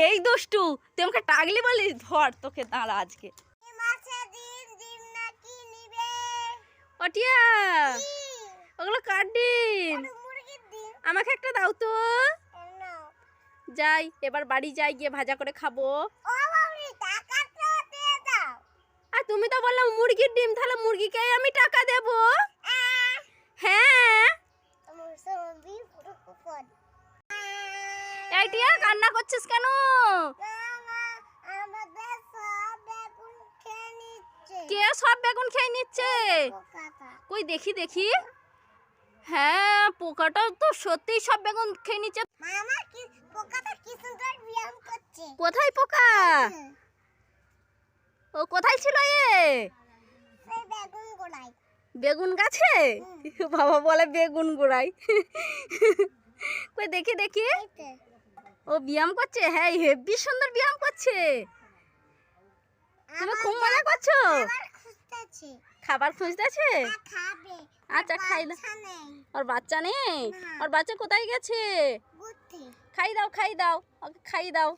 এই দুষ্টু তুই আমাকে টাগলি বলি, ধর তোকে দাঁড়া আজকে। ওটিয়া ওগুলো কার ডিম? আমাকে একটা দাও তো। যাই এবার বাড়ি যাই, গিয়ে ভাজা করে খাবো। আর তুমি তো বললাম মুরগির ডিম, তাহলে মুরগিকে আমি টাকা দেব। হ্যাঁ এই টিয়া কান্না করছিস কেন? কে সব বেগুন খেয়ে নিচ্ছে? কই দেখি দেখি। হ্যাঁ পোকাটা তো সত্যিই সব বেগুন খেয়ে নিচ্ছে। কোথায় পোকা? ও কোথায় ছিল এ? বেগুন গাছে? বাবা বলে বেগুন গোড়ায়। কই দেখি দেখি। ও ব্যায়াম করছে? হ্যাঁ হেব্বি সুন্দর ব্যায়াম করছে। তুমি খুব মজা করছো। খাবার খুঁজতেছে? আচ্ছা খাই দাও। ওর বাচ্চা নেই? ওর বাচ্চা কোথায় গেছে? খাই দাও খাই দাও, ওকে খাই দাও।